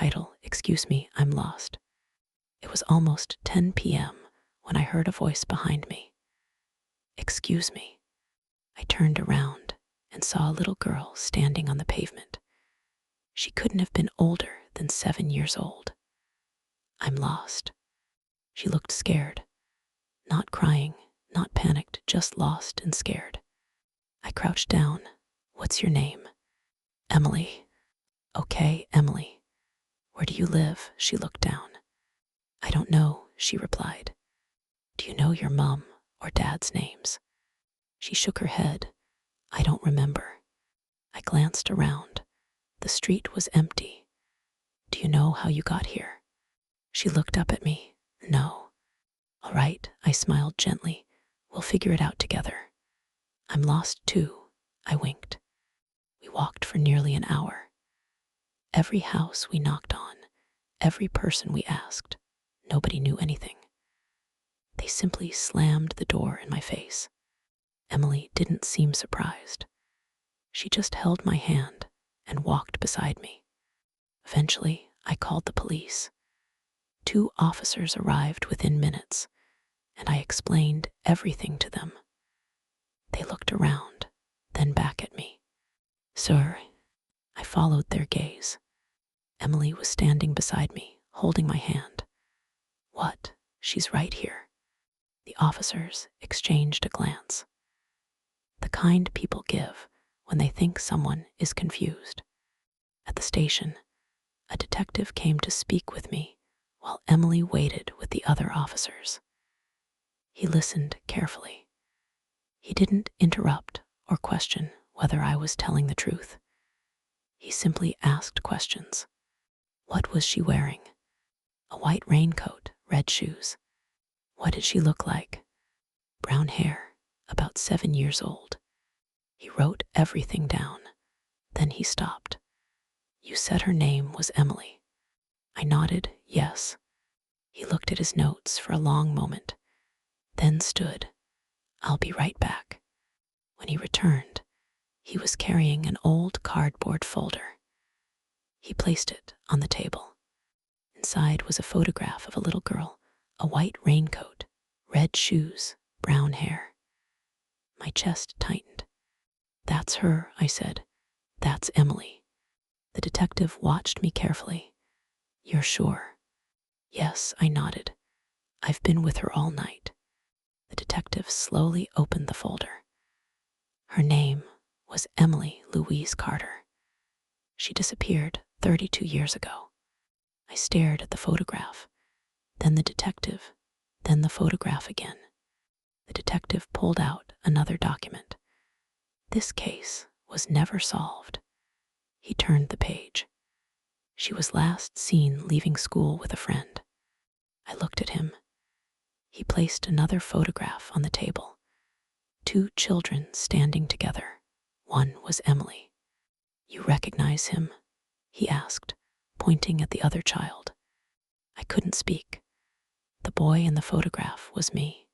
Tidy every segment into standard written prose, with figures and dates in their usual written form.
Title, Excuse Me, I'm Lost. It was almost 10 p.m. when I heard a voice behind me. Excuse me. I turned around and saw a little girl standing on the pavement. She couldn't have been older than 7 years old. I'm lost. She looked scared. Not crying, not panicked, just lost and scared. I crouched down. What's your name? Emily. Okay, Emily. Where do you live? She looked down. I don't know, she replied. Do you know your mom or dad's names? She shook her head. I don't remember. I glanced around. The street was empty. Do you know how you got here? She looked up at me. No. All right, I smiled gently. We'll figure it out together. I'm lost too, I winked. We walked for nearly an hour. Every house we knocked on, every person we asked, nobody knew anything. They simply slammed the door in my face. Emily didn't seem surprised. She just held my hand and walked beside me. Eventually, I called the police. 2 officers arrived within minutes, and I explained everything to them. They looked around, then back at me. Sir, I followed their gaze. Emily was standing beside me, holding my hand. What? She's right here. The officers exchanged a glance. The kind people give when they think someone is confused. At the station, a detective came to speak with me while Emily waited with the other officers. He listened carefully. He didn't interrupt or question whether I was telling the truth. He simply asked questions. What was she wearing? A white raincoat, red shoes. What did she look like? Brown hair, about 7 years old. He wrote everything down. Then he stopped. You said her name was Emily. I nodded, yes. He looked at his notes for a long moment, then stood. I'll be right back. When he returned, he was carrying an old cardboard folder. He placed it on the table. Inside was a photograph of a little girl, a white raincoat, red shoes, brown hair. My chest tightened. That's her, I said. That's Emily. The detective watched me carefully. You're sure? Yes, I nodded. I've been with her all night. The detective slowly opened the folder. Her name was Emily Louise Carter. She disappeared 32 years ago. I stared at the photograph, then the detective, then the photograph again. The detective pulled out another document. This case was never solved. He turned the page. She was last seen leaving school with a friend. I looked at him. He placed another photograph on the table. 2 children standing together. One was Emily. You recognize him? He asked, pointing at the other child. I couldn't speak. The boy in the photograph was me.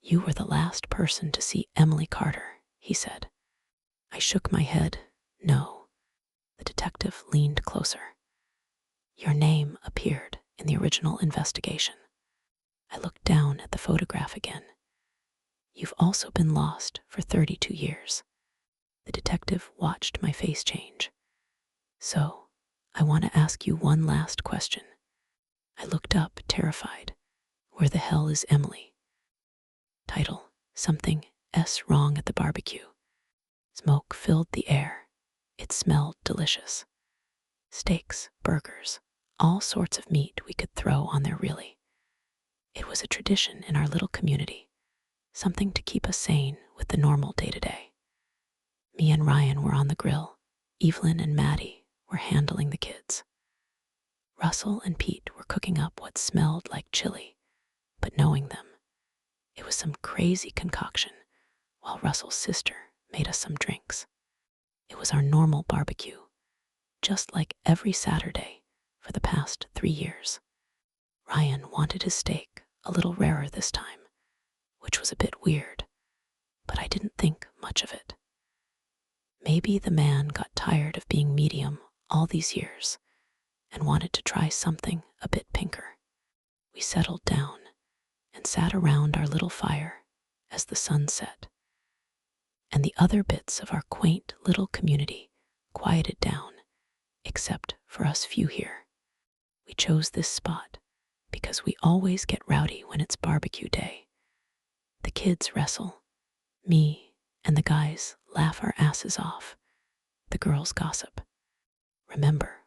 You were the last person to see Emily Carter, he said. I shook my head. No. The detective leaned closer. Your name appeared in the original investigation. I looked down at the photograph again. You've also been lost for 32 years. The detective watched my face change. So, I want to ask you one last question. I looked up, terrified. Where the hell is Emily? Title, Something S Wrong at the Barbecue. Smoke filled the air. It smelled delicious. Steaks, burgers, all sorts of meat we could throw on there really. It was a tradition in our little community, something to keep us sane with the normal day-to-day. Me and Ryan were on the grill. Evelyn and Maddie were handling the kids. Russell and Pete were cooking up what smelled like chili, but knowing them, it was some crazy concoction, while Russell's sister made us some drinks. It was our normal barbecue, just like every Saturday for the past 3 years. Ryan wanted his steak a little rarer this time, which was a bit weird, but I didn't think much of it. Maybe the man got tired of being medium all these years and wanted to try something a bit pinker. We settled down and sat around our little fire as the sun set, and the other bits of our quaint little community quieted down, except for us few here. We chose this spot because we always get rowdy when it's barbecue day. The kids wrestle, me and the guys laugh our asses off, the girls gossip. Remember,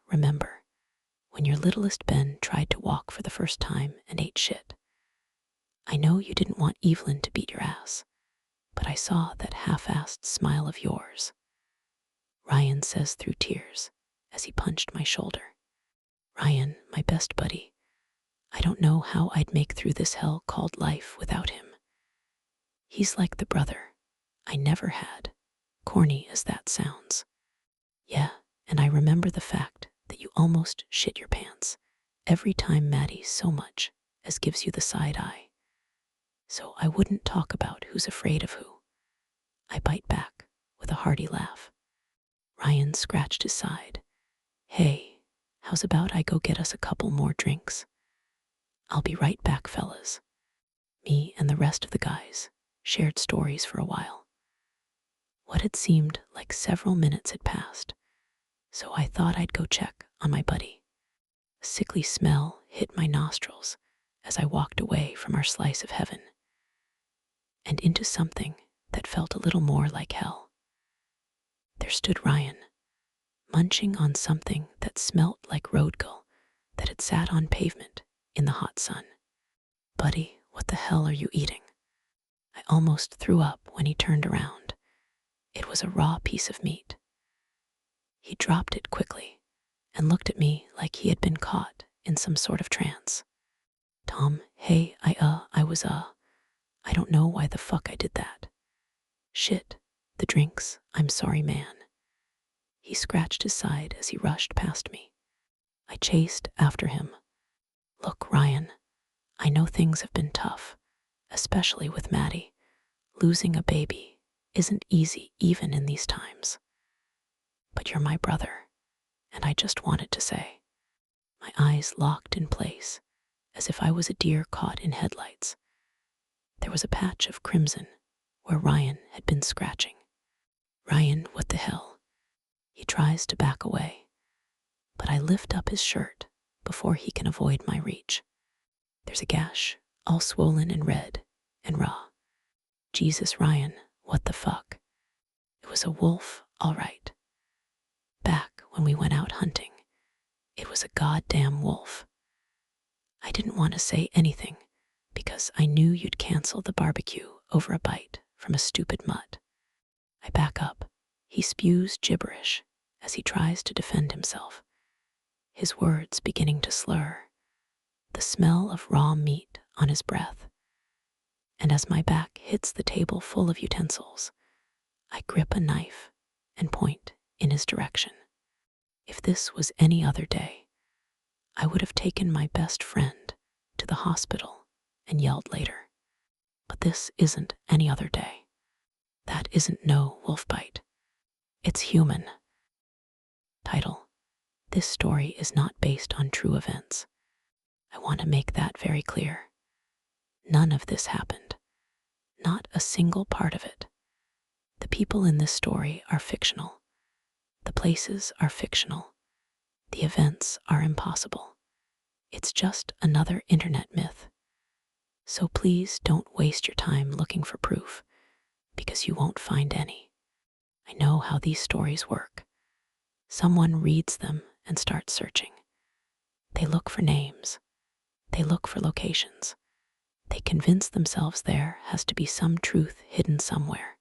when your littlest Ben tried to walk for the first time and ate shit. I know you didn't want Evelyn to beat your ass, but I saw that half-assed smile of yours. Ryan says through tears as he punched my shoulder. Ryan, my best buddy, I don't know how I'd make through this hell called life without him. He's like the brother I never had, corny as that sounds. Yeah, and I remember the fact that you almost shit your pants every time Maddie so much as gives you the side eye. So I wouldn't talk about who's afraid of who. I bite back with a hearty laugh. Ryan scratched his side. Hey, how's about I go get us a couple more drinks? I'll be right back, fellas. Me and the rest of the guys shared stories for a while. What had seemed like several minutes had passed, so I thought I'd go check on my buddy. A sickly smell hit my nostrils as I walked away from our slice of heaven and into something that felt a little more like hell. There stood Ryan, munching on something that smelt like road gull that had sat on pavement in the hot sun. Buddy, what the hell are you eating? I almost threw up when he turned around. It was a raw piece of meat. He dropped it quickly and looked at me like he had been caught in some sort of trance. Tom, hey, I don't know why the fuck I did that. Shit, the drinks, I'm sorry, man. He scratched his side as he rushed past me. I chased after him. Look, Ryan, I know things have been tough, especially with Maddie. Losing a baby isn't easy even in these times. But you're my brother, and I just wanted to say. My eyes locked in place, as if I was a deer caught in headlights. There was a patch of crimson where Ryan had been scratching. Ryan, what the hell? He tries to back away, but I lift up his shirt before he can avoid my reach. There's a gash, all swollen and red and raw. Jesus, Ryan, what the fuck? It was a wolf, all right. Back when we went out hunting, it was a goddamn wolf. I didn't want to say anything because I knew you'd cancel the barbecue over a bite from a stupid mutt. I back up. He spews gibberish as he tries to defend himself, his words beginning to slur, the smell of raw meat on his breath. And as my back hits the table full of utensils, I grip a knife and point in his direction. If this was any other day, I would have taken my best friend to the hospital and yelled later. But this isn't any other day. That isn't no wolf bite. It's human. Title: This story is not based on true events. I want to make that very clear. None of this happened. Not a single part of it. The people in this story are fictional. The places are fictional. The events are impossible. It's just another internet myth. So please don't waste your time looking for proof, because you won't find any. I know how these stories work. Someone reads them and starts searching. They look for names. They look for locations. They convince themselves there has to be some truth hidden somewhere.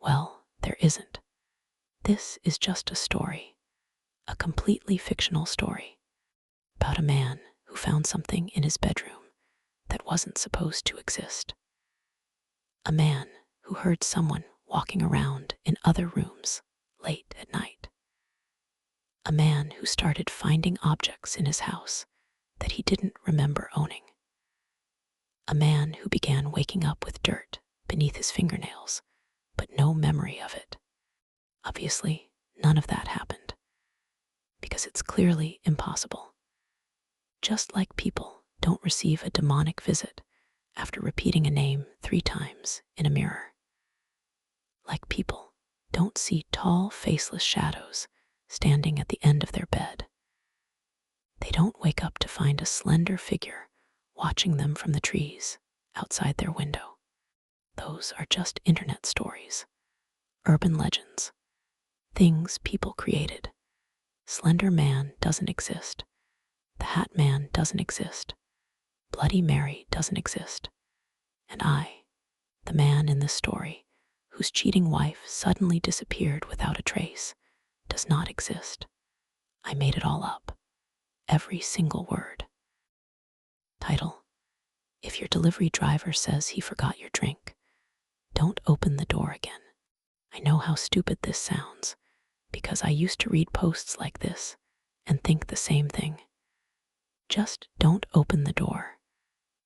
Well, there isn't. This is just a story, a completely fictional story, about a man who found something in his bedroom that wasn't supposed to exist. A man who heard someone walking around in other rooms late at night. A man who started finding objects in his house that he didn't remember owning. A man who began waking up with dirt beneath his fingernails, but no memory of it. Obviously, none of that happened. because it's clearly impossible. Just like people don't receive a demonic visit after repeating a name 3 times in a mirror. Like people don't see tall, faceless shadows standing at the end of their bed. They don't wake up to find a slender figure watching them from the trees outside their window. Those are just internet stories, urban legends, things people created. Slender Man doesn't exist. The Hat Man doesn't exist. Bloody Mary doesn't exist. And I, the man in this story, whose cheating wife suddenly disappeared without a trace, does not exist. I made it all up. Every single word. Title: If your delivery driver says he forgot your drink, don't open the door again. I know how stupid this sounds, because I used to read posts like this and think the same thing. Just don't open the door.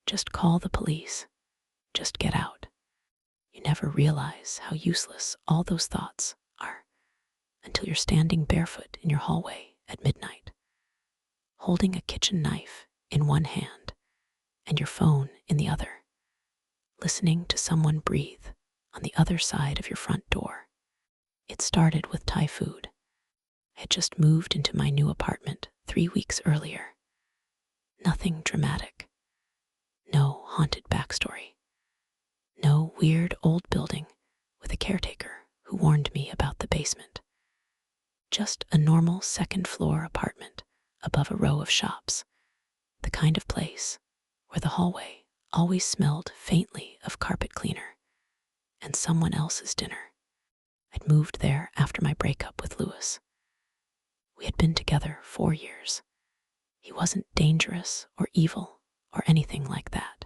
Just call the police. Just get out. You never realize how useless all those thoughts are until you're standing barefoot in your hallway at midnight, holding a kitchen knife in one hand and your phone in the other, listening to someone breathe on the other side of your front door. It started with Thai food. I had just moved into my new apartment 3 weeks earlier. Nothing dramatic. No haunted backstory. No weird old building with a caretaker who warned me about the basement. Just a normal second-floor apartment above a row of shops, the kind of place where the hallway always smelled faintly of carpet cleaner and someone else's dinner. I'd moved there after my breakup with Lewis. We had been together 4 years. He wasn't dangerous or evil or anything like that.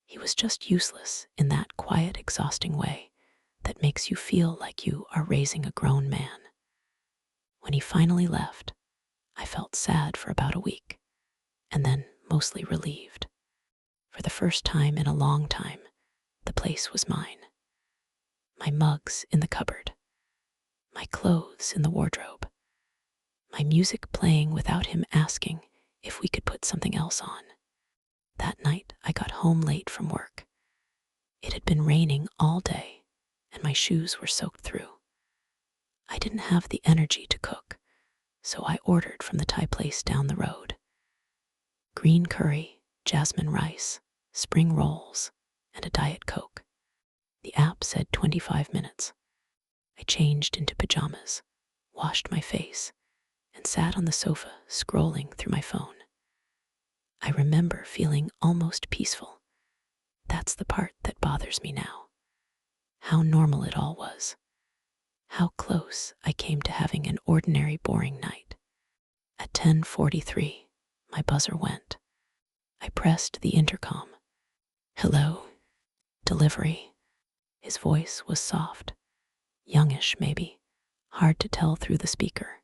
He was just useless in that quiet, exhausting way that makes you feel like you are raising a grown man. When he finally left, I felt sad for about a week, and then mostly relieved. For the first time in a long time, the place was mine. My mugs in the cupboard, my clothes in the wardrobe, my music playing without him asking if we could put something else on. That night, I got home late from work. It had been raining all day, and my shoes were soaked through. I didn't have the energy to cook, so I ordered from the Thai place down the road. Green curry, jasmine rice, spring rolls, and a Diet Coke. The app said 25 minutes. I changed into pajamas, washed my face, and sat on the sofa scrolling through my phone. I remember feeling almost peaceful. That's the part that bothers me now. How normal it all was. How close I came to having an ordinary, boring night. At 10:43, my buzzer went. I pressed the intercom. Hello? Delivery. His voice was soft, youngish maybe, hard to tell through the speaker.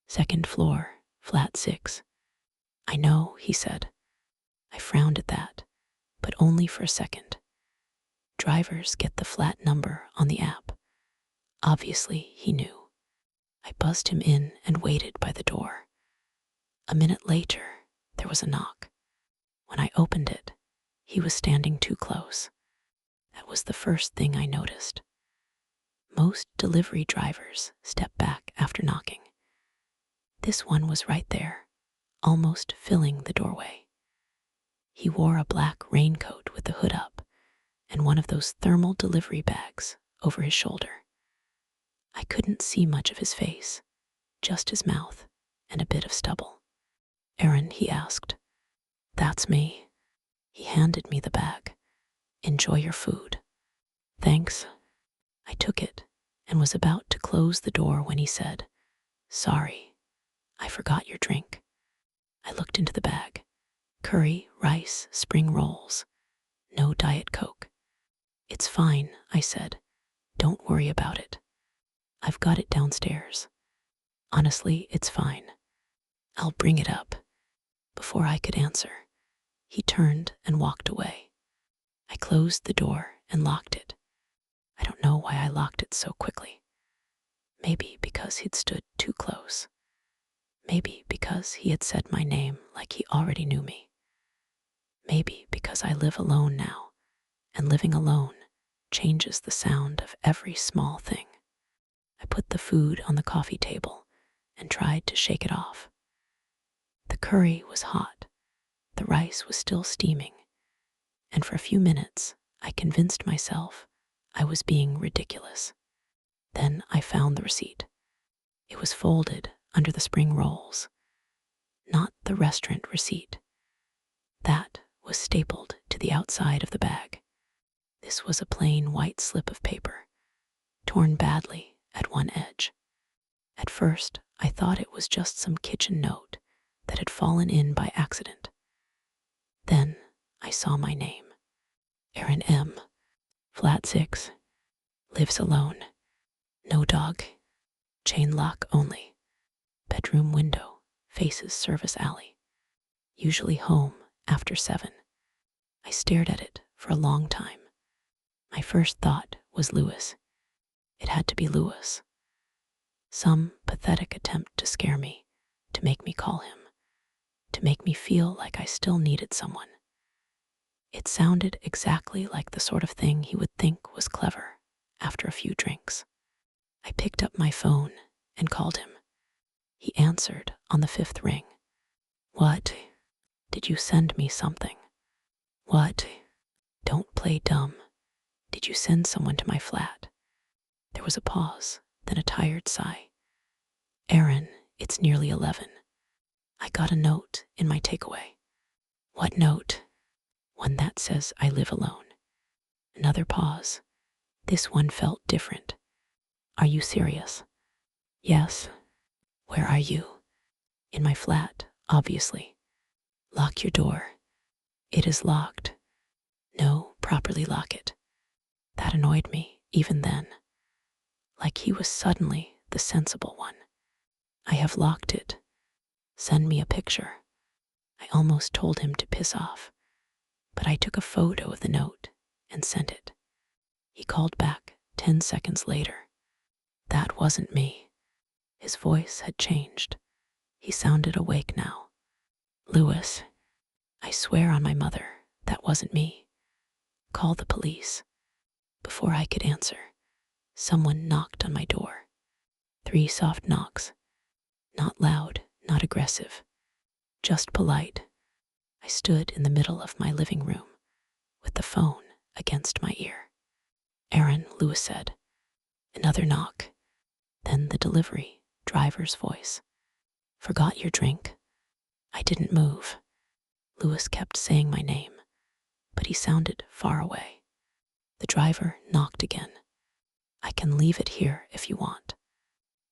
Second floor, flat 6. I know, he said. I frowned at that, but only for a second. Drivers get the flat number on the app. Obviously, he knew. I buzzed him in and waited by the door. A minute later, there was a knock. When I opened it, he was standing too close. That was the first thing I noticed. Most delivery drivers step back after knocking. This one was right there, almost filling the doorway. He wore a black raincoat with the hood up and one of those thermal delivery bags over his shoulder. I couldn't see much of his face, just his mouth and a bit of stubble. Aaron, he asked. That's me. He handed me the bag. Enjoy your food. Thanks. I took it and was about to close the door when he said, Sorry, I forgot your drink. I looked into the bag. Curry, rice, spring rolls. No Diet Coke. It's fine, I said. Don't worry about it. I've got it downstairs. Honestly, it's fine. I'll bring it up. Before I could answer, he turned and walked away. I closed the door and locked it. I don't know why I locked it so quickly. Maybe because he'd stood too close. Maybe because he had said my name like he already knew me. Maybe because I live alone now, and living alone changes the sound of every small thing. I put the food on the coffee table and tried to shake it off. The curry was hot, the rice was still steaming, and for a few minutes I convinced myself I was being ridiculous. Then I found the receipt. It was folded under the spring rolls. Not the restaurant receipt. That was stapled to the outside of the bag. This was a plain white slip of paper, torn badly at one edge. At first, I thought it was just some kitchen note that had fallen in by accident. Then I saw my name. Erin M. Flat 6. Lives alone. No dog. Chain lock only. Bedroom window faces service alley. Usually home after 7. I stared at it for a long time. My first thought was Lewis. It had to be Lewis. Some pathetic attempt to scare me, to make me call him, to make me feel like I still needed someone. It sounded exactly like the sort of thing he would think was clever after a few drinks. I picked up my phone and called him. He answered on the 5th ring. What? Did you send me something? What? Don't play dumb. Did you send someone to my flat? There was a pause, then a tired sigh. Erin, it's nearly 11. I got a note in my takeaway. What note? One that says I live alone. Another pause. This one felt different. Are you serious? Yes. Where are you? In my flat, obviously. Lock your door. It is locked. No, properly lock it. That annoyed me, even then. Like he was suddenly the sensible one. I have locked it. Send me a picture. I almost told him to piss off, but I took a photo of the note and sent it. He called back 10 seconds later. That wasn't me. His voice had changed. He sounded awake now. Lewis, I swear on my mother, that wasn't me. Call the police. Before I could answer, someone knocked on my door. 3 soft knocks. Not loud, not aggressive, just polite. I stood in the middle of my living room with the phone against my ear. Erin, Lewis said. Another knock. Then the delivery driver's voice. Forgot your drink? I didn't move. Lewis kept saying my name, but he sounded far away. The driver knocked again. I can leave it here if you want.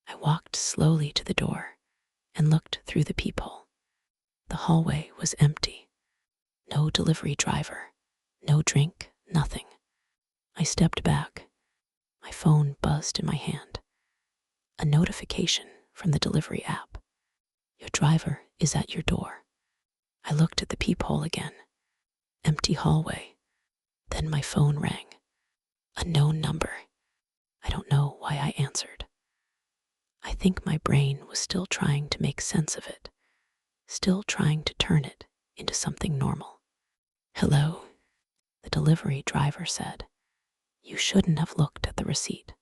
I walked slowly to the door and looked through the peephole. The hallway was empty. No delivery driver, no drink, nothing. I stepped back. My phone buzzed in my hand. A notification from the delivery app. Your driver is at your door. I looked at the peephole again. Empty hallway. Then my phone rang. A known number. I don't know why I answered. I think my brain was still trying to make sense of it, still trying to turn it into something normal. Hello, the delivery driver said. You shouldn't have looked at the receipt.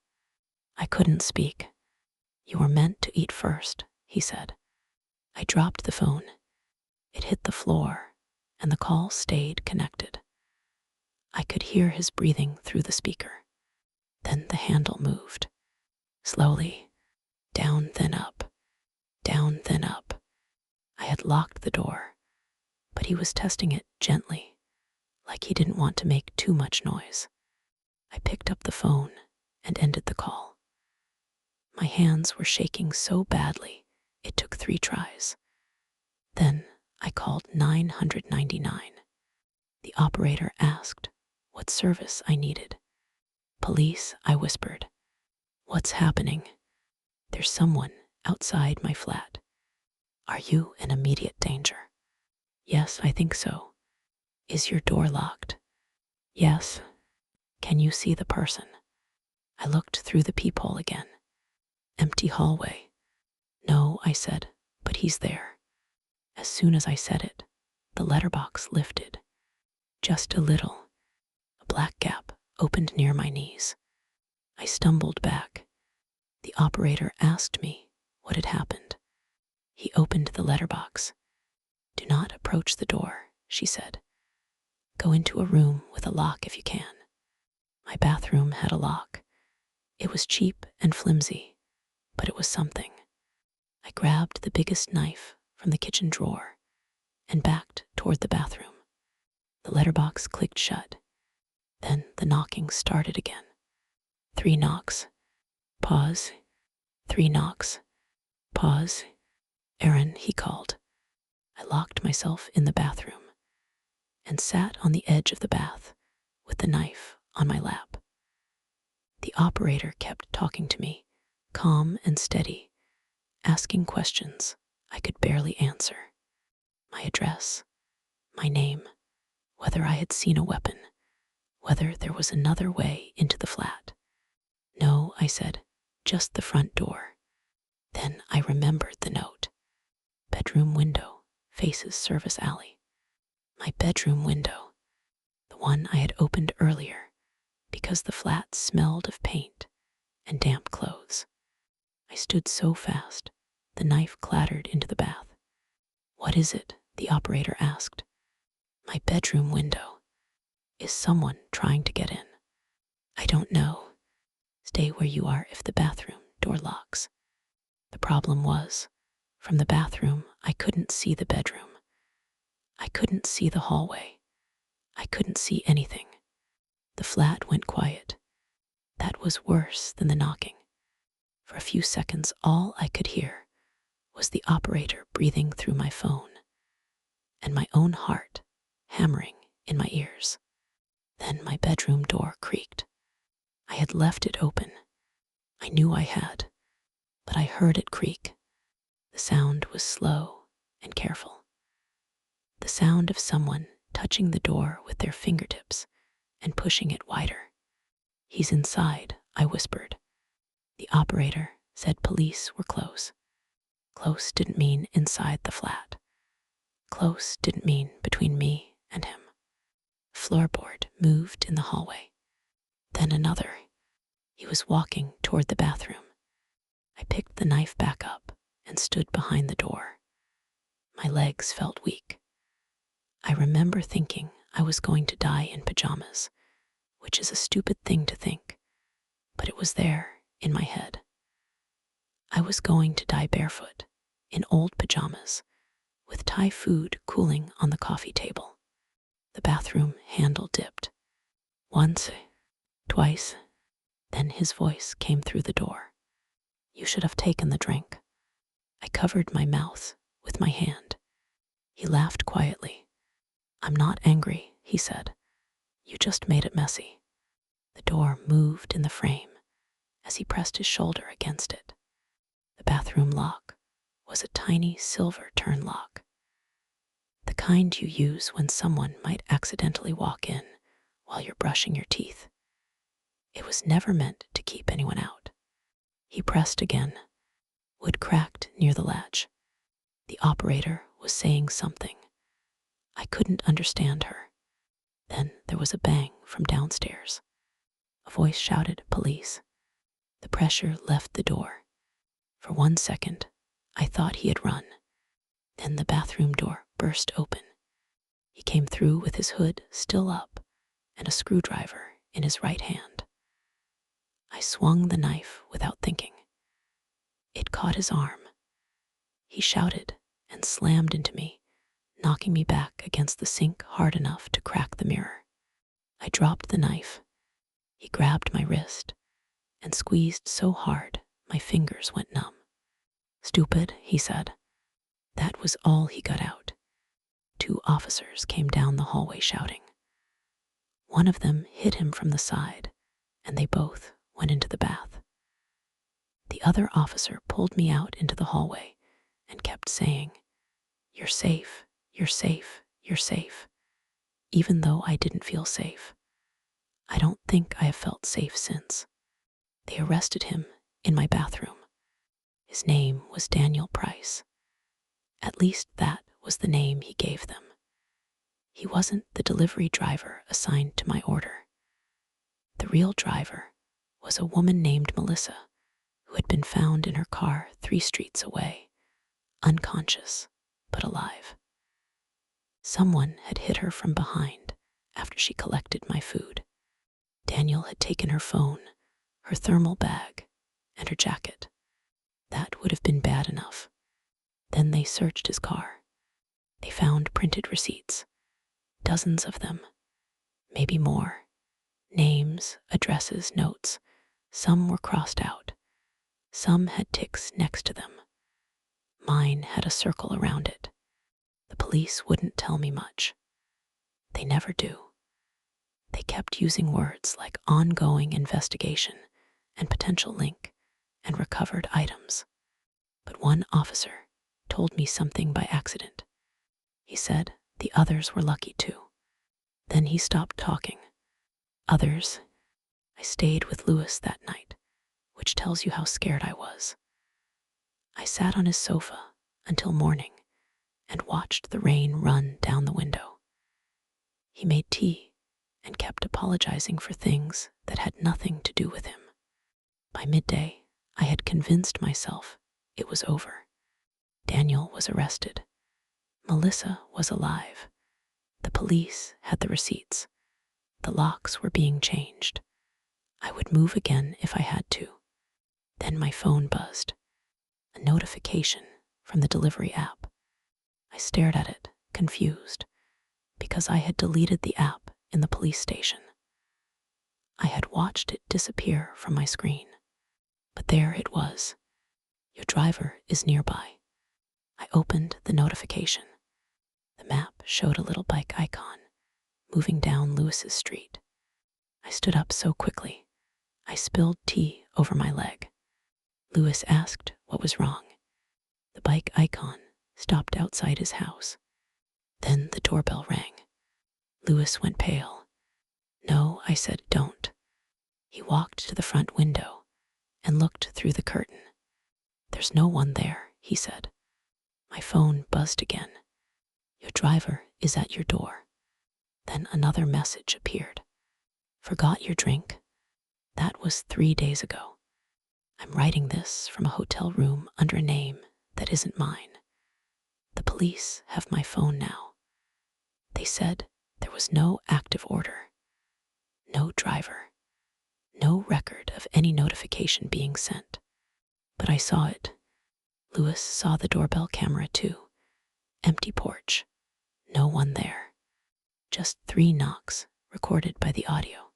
I couldn't speak. You were meant to eat first, he said. I dropped the phone. It hit the floor, and the call stayed connected. I could hear his breathing through the speaker. Then the handle moved. Slowly. Down, then up. Down, then up. I had locked the door, but he was testing it gently, like he didn't want to make too much noise. I picked up the phone and ended the call. My hands were shaking so badly, it took 3 tries. Then I called 999. The operator asked what service I needed. Police, I whispered. What's happening? There's someone outside my flat. Are you in immediate danger? Yes, I think so. Is your door locked? Yes. Can you see the person? I looked through the peephole again. Empty hallway. No, I said, But he's there. As soon as I said it, the letterbox lifted. Just a little. A black gap opened near my knees. I stumbled back. The operator asked me what had happened. He opened the letterbox. "Do not approach the door," she said. "Go into a room with a lock if you can." My bathroom had a lock. It was cheap and flimsy, but it was something. I grabbed the biggest knife from the kitchen drawer and backed toward the bathroom. The letterbox clicked shut. Then the knocking started again. 3 knocks. Pause. 3 knocks. Pause. "Aaron," he called. I locked myself in the bathroom and sat on the edge of the bath with the knife on my lap. The operator kept talking to me, calm and steady, asking questions I could barely answer. My address, my name, whether I had seen a weapon, whether there was another way into the flat. "No," I said, "just the front door." Then I remembered the note. "Bedroom window faces service alley." My bedroom window, the one I had opened earlier because the flat smelled of paint and damp clothes. I stood so fast, the knife clattered into the bath. "What is it?" the operator asked. "My bedroom window. Is someone trying to get in?" "I don't know. Stay where you are if the bathroom door locks." The problem was, from the bathroom, I couldn't see the bedroom. I couldn't see the hallway. I couldn't see anything. The flat went quiet. That was worse than the knocking. For a few seconds, all I could hear was the operator breathing through my phone and my own heart hammering in my ears. Then my bedroom door creaked. I had left it open. I knew I had, but I heard it creak. The sound was slow and careful. The sound of someone touching the door with their fingertips and pushing it wider. "He's inside," I whispered. The operator said police were close. Close didn't mean inside the flat. Close didn't mean between me and him. A floorboard moved in the hallway. Then another. He was walking toward the bathroom. I picked the knife back up and stood behind the door. My legs felt weak. I remember thinking I was going to die in pajamas, which is a stupid thing to think, but it was there in my head. I was going to die barefoot, in old pajamas, with Thai food cooling on the coffee table. The bathroom handle dipped. Once, twice, then his voice came through the door. "You should have taken the drink." I covered my mouth with my hand. He laughed quietly. "I'm not angry," he said. "You just made it messy." The door moved in the frame as he pressed his shoulder against it. The bathroom lock was a tiny silver turn lock, the kind you use when someone might accidentally walk in while you're brushing your teeth. It was never meant to keep anyone out. He pressed again. Wood cracked near the latch. The operator was saying something. I couldn't understand her. Then there was a bang from downstairs. A voice shouted, "Police." The pressure left the door. For 1 second, I thought he had run. Then the bathroom door burst open. He came through with his hood still up and a screwdriver in his right hand. I swung the knife without thinking. It caught his arm. He shouted and slammed into me, knocking me back against the sink hard enough to crack the mirror. I dropped the knife. He grabbed my wrist and squeezed so hard my fingers went numb. "Stupid," he said. That was all he got out. 2 officers came down the hallway shouting. One of them hit him from the side, and they both went into the bath. The other officer pulled me out into the hallway and kept saying, "You're safe, you're safe, you're safe," even though I didn't feel safe. I don't think I have felt safe since. They arrested him in my bathroom. His name was Daniel Price. At least that was the name he gave them. He wasn't the delivery driver assigned to my order. The real driver was a woman named Melissa, who had been found in her car 3 streets away, unconscious but alive. Someone had hit her from behind after she collected my food. Daniel had taken her phone, her thermal bag, and her jacket. That would have been bad enough. Then they searched his car. They found printed receipts, dozens of them, maybe more. Names, addresses, notes. Some were crossed out. Some had ticks next to them. Mine had a circle around it. The police wouldn't tell me much. They never do. They kept using words like ongoing investigation and potential link and recovered items. But one officer told me something by accident. He said the others were lucky too. Then he stopped talking. Others. I stayed with Louis that night, which tells you how scared I was. I sat on his sofa until morning and watched the rain run down the window. He made tea and kept apologizing for things that had nothing to do with him. By midday, I had convinced myself it was over. Daniel was arrested. Melissa was alive. The police had the receipts. The locks were being changed. I would move again if I had to. Then my phone buzzed. A notification from the delivery app. I stared at it, confused, because I had deleted the app in the police station. I had watched it disappear from my screen. But there it was. Your driver is nearby. I opened the notification. The map showed a little bike icon moving down Lewis's street. I stood up so quickly, I spilled tea over my leg. Louis asked what was wrong. The bike icon stopped outside his house. Then the doorbell rang. Louis went pale. No, I said, don't. He walked to the front window and looked through the curtain. There's no one there, he said. My phone buzzed again. Your driver is at your door. Then another message appeared. Forgot your drink? That was 3 days ago. I'm writing this from a hotel room under a name that isn't mine. The police have my phone now. They said there was no active order, no driver, no record of any notification being sent. But I saw it. Louis saw the doorbell camera too. Empty porch. No one there. Just 3 knocks recorded by the audio.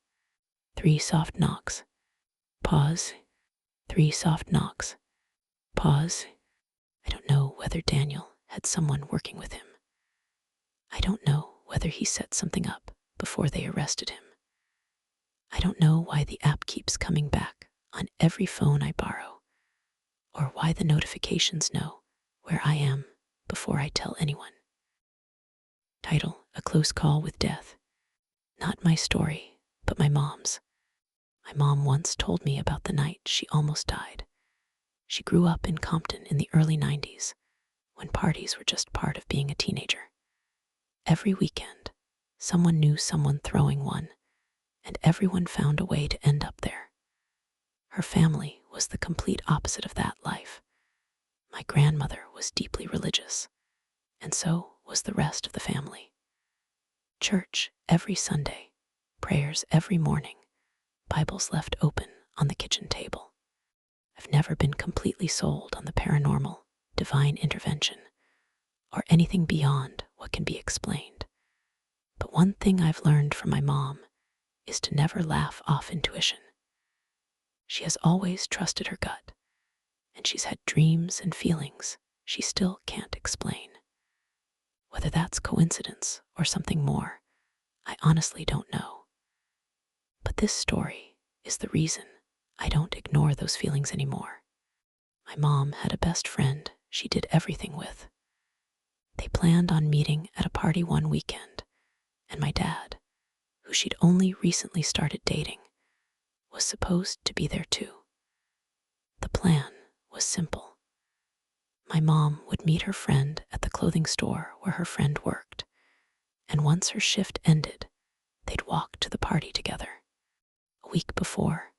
3 soft knocks. Pause. 3 soft knocks. Pause. I don't know whether Daniel had someone working with him. I don't know whether he set something up before they arrested him. I don't know why the app keeps coming back on every phone I borrow, or why the notifications know where I am before I tell anyone. Title: A Close Call with Death. Not my story, but my mom's. My mom once told me about the night she almost died. She grew up in Compton in the early 90s, when parties were just part of being a teenager. Every weekend, someone knew someone throwing one, and everyone found a way to end up there. Her family was the complete opposite of that life. My grandmother was deeply religious, and so was the rest of the family. Church every Sunday, prayers every morning, Bibles left open on the kitchen table. I've never been completely sold on the paranormal, divine intervention, or anything beyond what can be explained. But one thing I've learned from my mom is to never laugh off intuition. She has always trusted her gut, and she's had dreams and feelings she still can't explain. Whether that's coincidence or something more, I honestly don't know. But this story is the reason I don't ignore those feelings anymore. My mom had a best friend she did everything with. They planned on meeting at a party one weekend, and my dad, who she'd only recently started dating, was supposed to be there too. The plan was simple. My mom would meet her friend at the clothing store where her friend worked, and once her shift ended, they'd walk to the party together. A week before,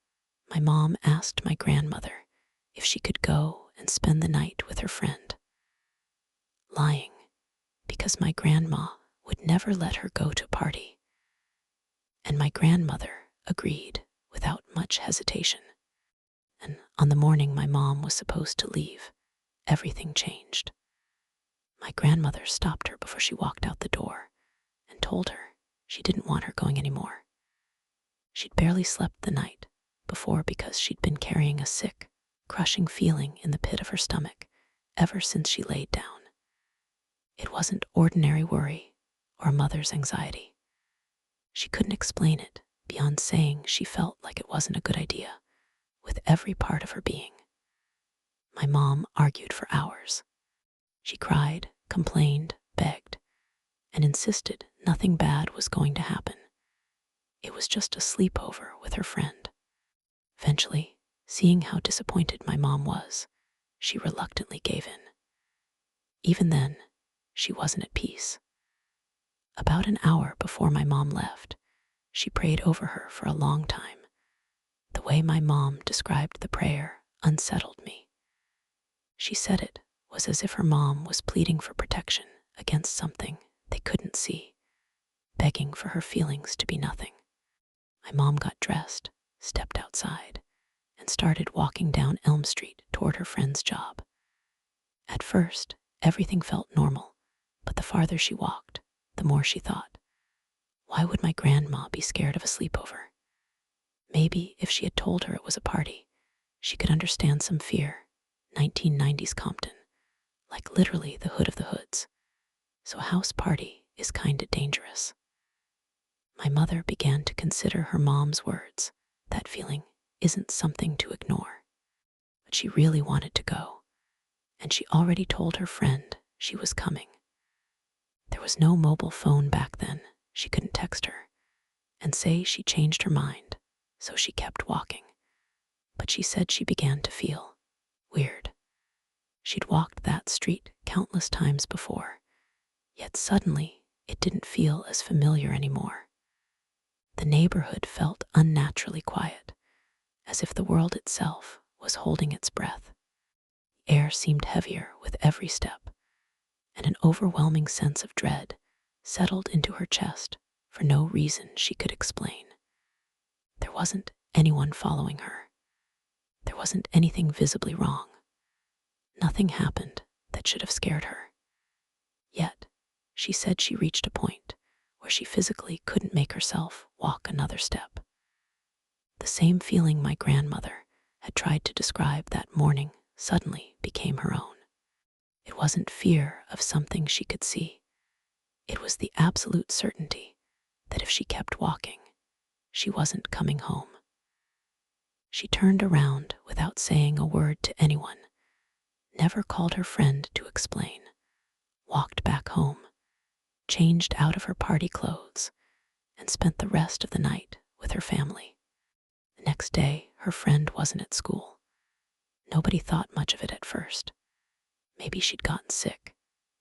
my mom asked my grandmother if she could go and spend the night with her friend. Lying, because my grandma would never let her go to a party. And my grandmother agreed without much hesitation. And on the morning my mom was supposed to leave, everything changed. My grandmother stopped her before she walked out the door and told her she didn't want her going anymore. She'd barely slept the night before because she'd been carrying a sick, crushing feeling in the pit of her stomach ever since she laid down. It wasn't ordinary worry or a mother's anxiety. She couldn't explain it beyond saying she felt like it wasn't a good idea with every part of her being. My mom argued for hours. She cried, complained, begged, and insisted nothing bad was going to happen. It was just a sleepover with her friend. Eventually, seeing how disappointed my mom was, she reluctantly gave in. Even then, she wasn't at peace. About an hour before my mom left, she prayed over her for a long time. The way my mom described the prayer unsettled me. She said it was as if her mom was pleading for protection against something they couldn't see, begging for her feelings to be nothing. My mom got dressed, stepped outside, and started walking down Elm Street toward her friend's job. At first, everything felt normal, but the farther she walked, the more she thought, why would my grandma be scared of a sleepover? Maybe if she had told her it was a party, she could understand some fear. 1990s Compton, like literally the hood of the hoods. So a house party is kinda dangerous. My mother began to consider her mom's words. That feeling isn't something to ignore. But she really wanted to go, and she already told her friend she was coming. There was no mobile phone back then. She couldn't text her and say she changed her mind, so she kept walking. But she said she began to feel weird. She'd walked that street countless times before, yet suddenly it didn't feel as familiar anymore. The neighborhood felt unnaturally quiet, as if the world itself was holding its breath. The air seemed heavier with every step, and an overwhelming sense of dread settled into her chest for no reason she could explain. There wasn't anyone following her. There wasn't anything visibly wrong. Nothing happened that should have scared her. Yet, she said she reached a point where she physically couldn't make herself walk another step. The same feeling my grandmother had tried to describe that morning suddenly became her own. It wasn't fear of something she could see. It was the absolute certainty that if she kept walking, she wasn't coming home. She turned around without saying a word to anyone, never called her friend to explain, walked back home, changed out of her party clothes, and spent the rest of the night with her family. The next day, her friend wasn't at school. Nobody thought much of it at first. Maybe she'd gotten sick.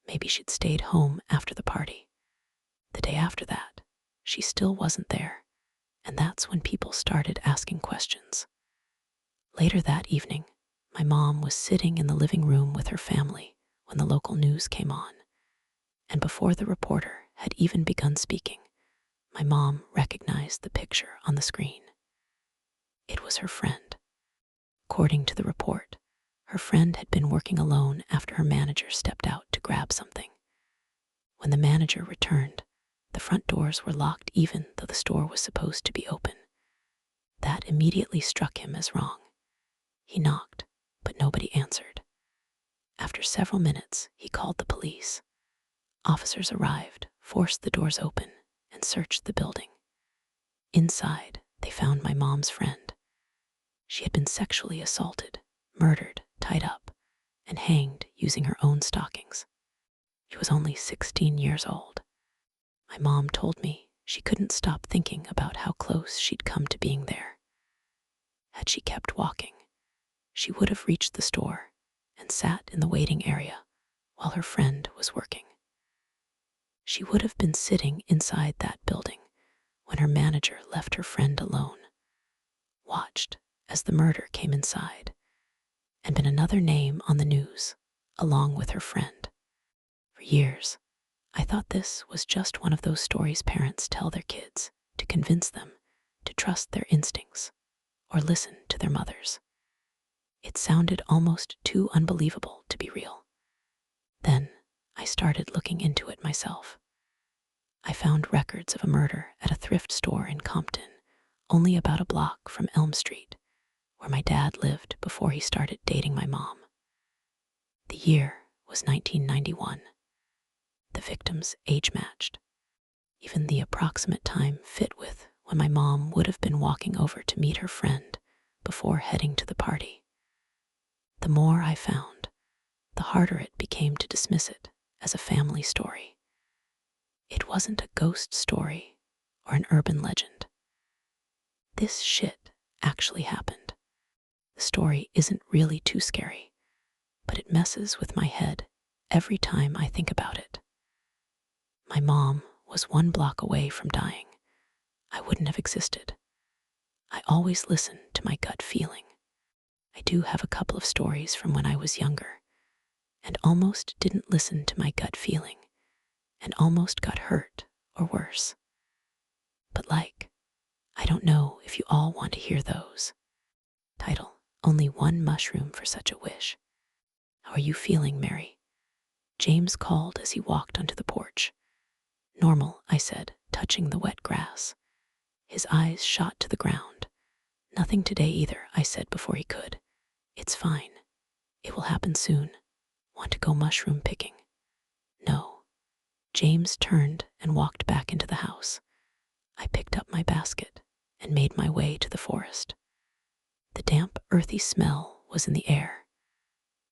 Maybe she'd stayed home after the party. The day after that, she still wasn't there, and that's when people started asking questions. Later that evening, my mom was sitting in the living room with her family when the local news came on, and before the reporter had even begun speaking, my mom recognized the picture on the screen. It was her friend. According to the report, her friend had been working alone after her manager stepped out to grab something. When the manager returned, the front doors were locked even though the store was supposed to be open. That immediately struck him as wrong. He knocked, but nobody answered. After several minutes, he called the police. Officers arrived, forced the doors open, and searched the building. Inside, they found my mom's friend. She had been sexually assaulted, murdered, tied up, and hanged using her own stockings. She was only 16 years old. My mom told me she couldn't stop thinking about how close she'd come to being there. Had she kept walking, she would have reached the store and sat in the waiting area while her friend was working. She would have been sitting inside that building when her manager left her friend alone, watched as the murder came inside, and been another name on the news, along with her friend. For years, I thought this was just one of those stories parents tell their kids to convince them to trust their instincts or listen to their mothers. It sounded almost too unbelievable to be real. Then I started looking into it myself. I found records of a murder at a thrift store in Compton, only about a block from Elm Street, where my dad lived before he started dating my mom. The year was 1991. The victims age matched. Even the approximate time fit with when my mom would have been walking over to meet her friend before heading to the party. The more I found, the harder it became to dismiss it as a family story. It wasn't a ghost story or an urban legend. This shit actually happened. The story isn't really too scary, but it messes with my head every time I think about it. My mom was 1 block away from dying. I wouldn't have existed. I always listen to my gut feeling. I do have a couple of stories from when I was younger, and almost didn't listen to my gut feeling, and almost got hurt or worse. But I don't know if you all want to hear those. Title: Only One Mushroom for Such a Wish. How are you feeling, Mary? James called as he walked onto the porch. Normal, I said, touching the wet grass. His eyes shot to the ground. Nothing today either, I said before he could. It's fine. It will happen soon. Want to go mushroom picking? No. James turned and walked back into the house. I picked up my basket and made my way to the forest. The damp, earthy smell was in the air.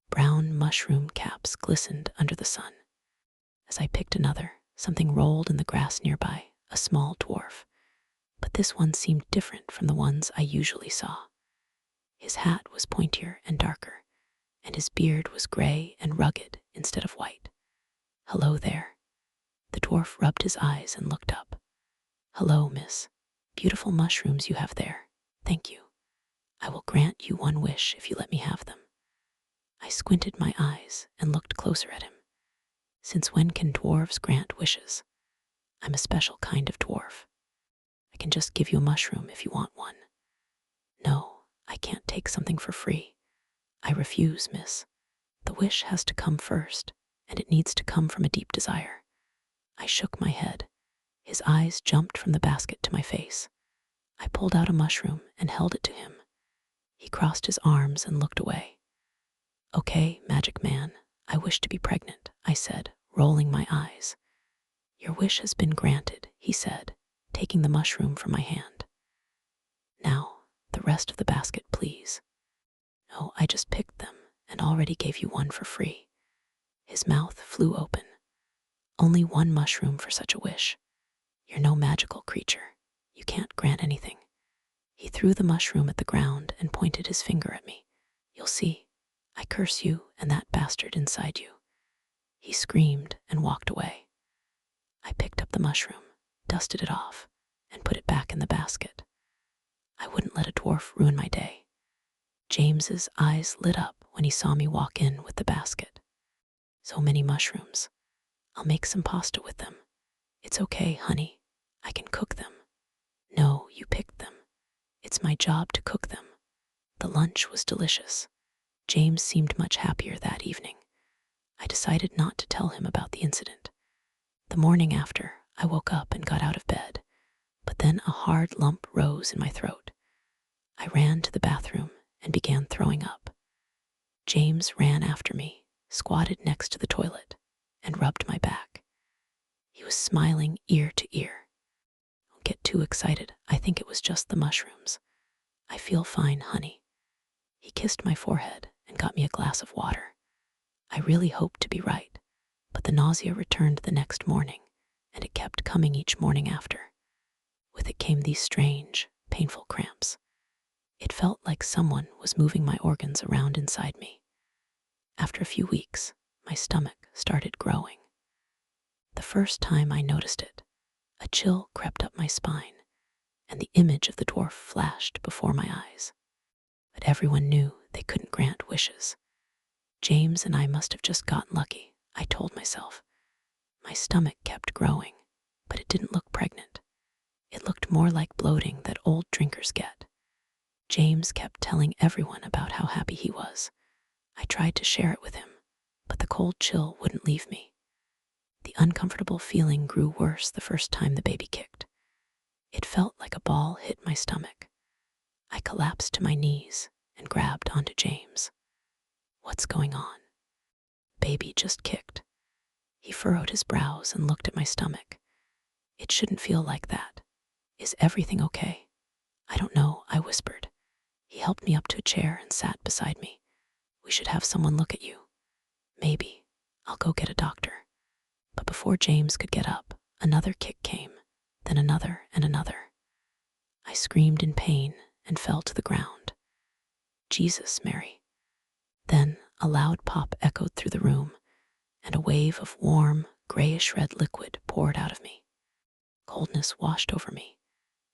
Brown mushroom caps glistened under the sun. As I picked another, something rolled in the grass nearby, a small dwarf. But this one seemed different from the ones I usually saw. His hat was pointier and darker, and his beard was gray and rugged instead of white. Hello there. The dwarf rubbed his eyes and looked up. Hello, miss. Beautiful mushrooms you have there. Thank you. I will grant you one wish if you let me have them. I squinted my eyes and looked closer at him. Since when can dwarves grant wishes? I'm a special kind of dwarf. I can just give you a mushroom if you want one. No, I can't take something for free. I refuse, miss. The wish has to come first, and it needs to come from a deep desire. I shook my head. His eyes jumped from the basket to my face. I pulled out a mushroom and held it to him. He crossed his arms and looked away. Okay, magic man, I wish to be pregnant, I said, rolling my eyes. Your wish has been granted, he said, taking the mushroom from my hand. Now, the rest of the basket, please. No, I just picked them and already gave you one for free. His mouth flew open. Only one mushroom for such a wish. You're no magical creature. You can't grant anything. He threw the mushroom at the ground and pointed his finger at me. You'll see. I curse you and that bastard inside you. He screamed and walked away. I picked up the mushroom, dusted it off, and put it back in the basket. I wouldn't let a dwarf ruin my day. James's eyes lit up when he saw me walk in with the basket. So many mushrooms. I'll make some pasta with them. It's okay, honey. I can cook them. No, you picked them. It's my job to cook them. The lunch was delicious. James seemed much happier that evening. I decided not to tell him about the incident. The morning after, I woke up and got out of bed, but then a hard lump rose in my throat. I ran to the bathroom and began throwing up. James ran after me, squatted next to the toilet, and rubbed my back. He was smiling ear to ear. Don't get too excited. I think it was just the mushrooms. I feel fine, honey. He kissed my forehead and got me a glass of water. I really hoped to be right, but the nausea returned the next morning, and it kept coming each morning after. With it came these strange, painful cramps. It felt like someone was moving my organs around inside me. After a few weeks, my stomach started growing. The first time I noticed it, a chill crept up my spine, and the image of the dwarf flashed before my eyes. But everyone knew they couldn't grant wishes. James and I must have just gotten lucky, I told myself. My stomach kept growing, but it didn't look pregnant. It looked more like bloating that old drinkers get. James kept telling everyone about how happy he was. I tried to share it with him, but the cold chill wouldn't leave me. The uncomfortable feeling grew worse the first time the baby kicked. It felt like a ball hit my stomach. I collapsed to my knees and grabbed onto James. "What's going on?" "Baby just kicked." He furrowed his brows and looked at my stomach. "It shouldn't feel like that. Is everything okay?" "I don't know," I whispered. He helped me up to a chair and sat beside me. "We should have someone look at you." "Maybe. I'll go get a doctor." But before James could get up, another kick came, then another and another. I screamed in pain and fell to the ground. "Jesus, Mary." Then a loud pop echoed through the room, and a wave of warm, grayish-red liquid poured out of me. Coldness washed over me,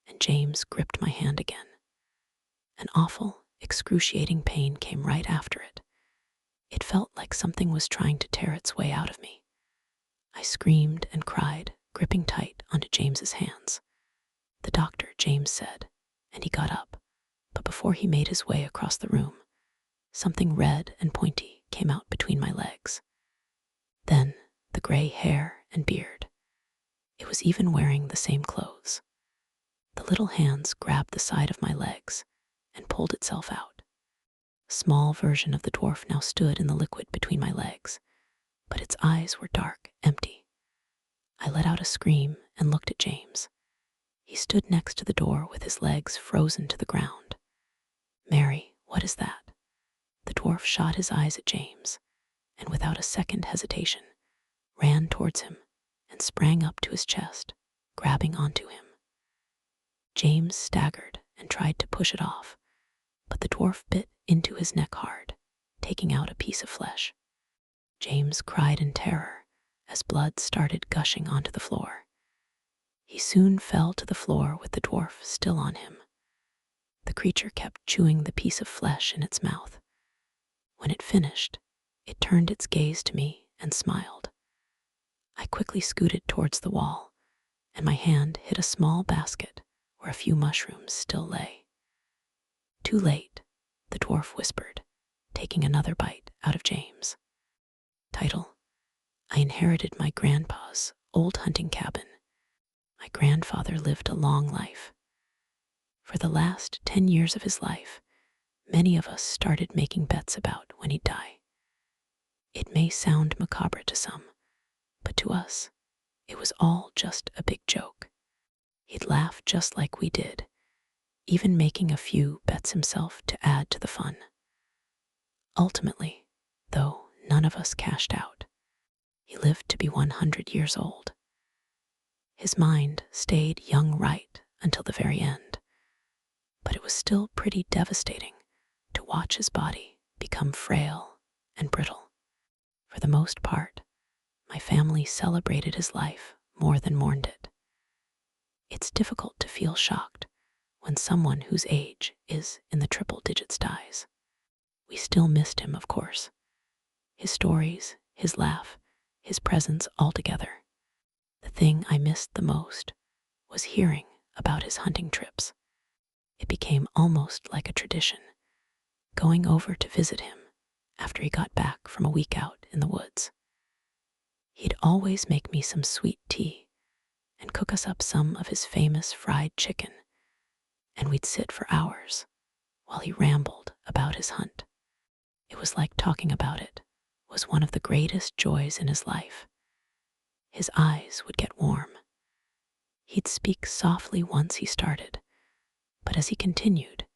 and James gripped my hand again. An awful, excruciating pain came right after it. It felt like something was trying to tear its way out of me. I screamed and cried, gripping tight onto James's hands. "The doctor," James said, and he got up. But before he made his way across the room, something red and pointy came out between my legs. Then the gray hair and beard. It was even wearing the same clothes. The little hands grabbed the side of my legs and pulled itself out. A small version of the dwarf now stood in the liquid between my legs, but its eyes were dark, empty. I let out a scream and looked at James. He stood next to the door with his legs frozen to the ground. "Mary, what is that?" The dwarf shot his eyes at James, and without a second hesitation, ran towards him and sprang up to his chest, grabbing onto him. James staggered and tried to push it off, but the dwarf bit into his neck hard, taking out a piece of flesh. James cried in terror as blood started gushing onto the floor. He soon fell to the floor with the dwarf still on him. The creature kept chewing the piece of flesh in its mouth. When it finished, it turned its gaze to me and smiled. I quickly scooted towards the wall, and my hand hit a small basket where a few mushrooms still lay. "Too late," the dwarf whispered, taking another bite out of James. Title: I inherited my grandpa's old hunting cabin. My grandfather lived a long life. For the last 10 years of his life, many of us started making bets about when he'd die. It may sound macabre to some, but to us, it was all just a big joke. He'd laugh just like we did, even making a few bets himself to add to the fun. Ultimately, though none of us cashed out, he lived to be 100 years old. His mind stayed young right until the very end, but it was still pretty devastating to watch his body become frail and brittle. For the most part, my family celebrated his life more than mourned it. It's difficult to feel shocked when someone whose age is in the triple digits dies. We still missed him, of course. His stories, his laugh, his presence altogether. The thing I missed the most was hearing about his hunting trips. It became almost like a tradition, going over to visit him after he got back from a week out in the woods. He'd always make me some sweet tea and cook us up some of his famous fried chicken, and we'd sit for hours while he rambled about his hunt. It was like talking about it was one of the greatest joys in his life. His eyes would get warm. He'd speak softly once he started, but as he continued,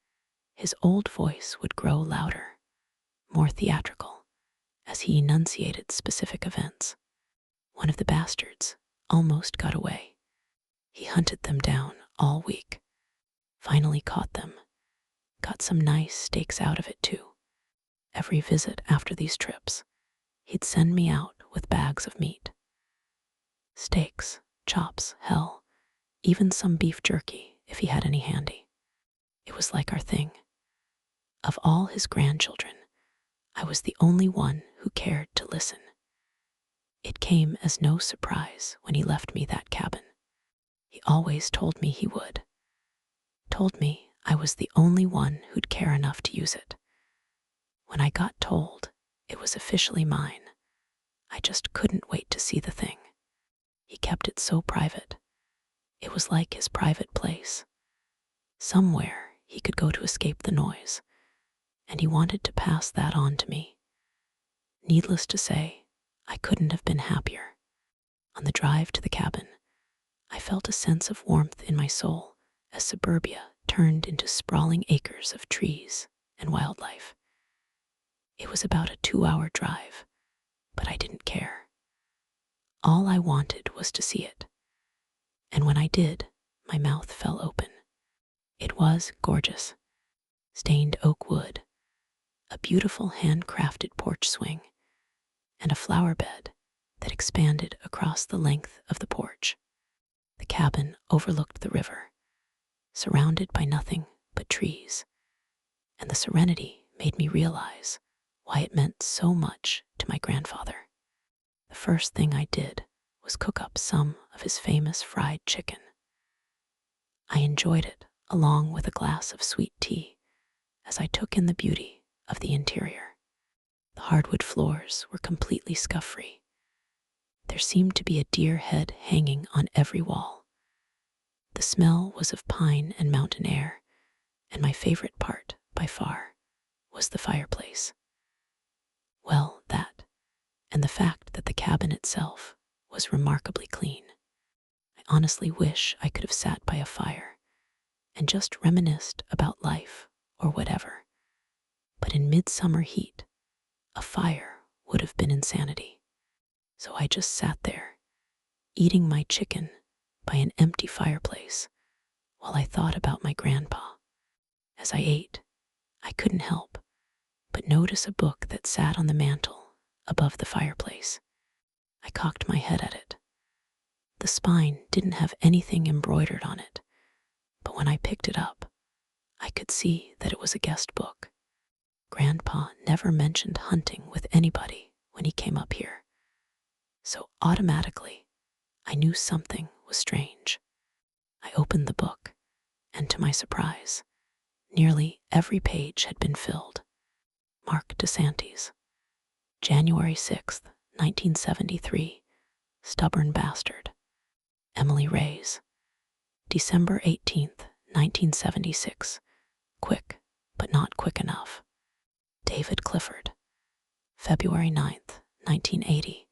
his old voice would grow louder, more theatrical, as he enunciated specific events. One of the bastards almost got away. He hunted them down all week, finally caught them, got some nice steaks out of it too. Every visit after these trips, he'd send me out with bags of meat. Steaks, chops, hell, even some beef jerky if he had any handy. It was like our thing. Of all his grandchildren, I was the only one who cared to listen. It came as no surprise when he left me that cabin. He always told me he would. Told me I was the only one who'd care enough to use it. When I got told it was officially mine, I just couldn't wait to see the thing. He kept it so private. It was like his private place. Somewhere he could go to escape the noise, and he wanted to pass that on to me. Needless to say, I couldn't have been happier. On the drive to the cabin, I felt a sense of warmth in my soul as suburbia turned into sprawling acres of trees and wildlife. It was about a 2-hour drive, but I didn't care. All I wanted was to see it. And when I did, my mouth fell open. It was gorgeous. Stained oak wood, a beautiful handcrafted porch swing, and a flower bed that expanded across the length of the porch. The cabin overlooked the river, surrounded by nothing but trees, and the serenity made me realize why it meant so much to my grandfather. The first thing I did was cook up some of his famous fried chicken. I enjoyed it along with a glass of sweet tea as I took in the beauty of the interior. The hardwood floors were completely scuff-free. There seemed to be a deer head hanging on every wall. The smell was of pine and mountain air, and my favorite part, by far, was the fireplace. Well, that, and the fact that the cabin itself was remarkably clean. I honestly wish I could have sat by a fire and just reminisced about life or whatever. But in midsummer heat, a fire would have been insanity. So I just sat there, eating my chicken by an empty fireplace while I thought about my grandpa. As I ate, I couldn't help but notice a book that sat on the mantel above the fireplace. I cocked my head at it. The spine didn't have anything embroidered on it, but when I picked it up, I could see that it was a guest book. Grandpa never mentioned hunting with anybody when he came up here, so automatically I knew something was strange. I opened the book, and to my surprise, nearly every page had been filled. Mark DeSantis, January 6th, 1973, Stubborn Bastard. Emily Reyes, December 18th, 1976, Quick, but not quick enough. David Clifford, February 9th, 1980,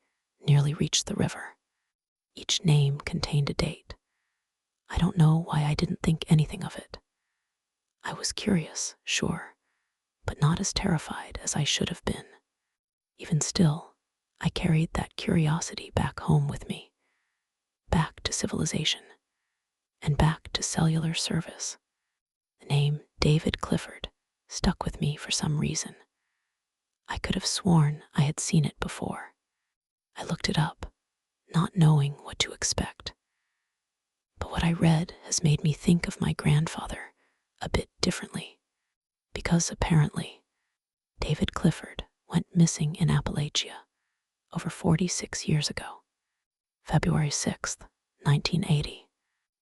Nearly reached the river. Each name contained a date. I don't know why I didn't think anything of it. I was curious, sure, but not as terrified as I should have been. Even still, I carried that curiosity back home with me, back to civilization, and back to cellular service. The name David Clifford stuck with me for some reason. I could have sworn I had seen it before. I looked it up, not knowing what to expect. But what I read has made me think of my grandfather a bit differently, because apparently David Clifford went missing in Appalachia over 46 years ago, February 6th, 1980.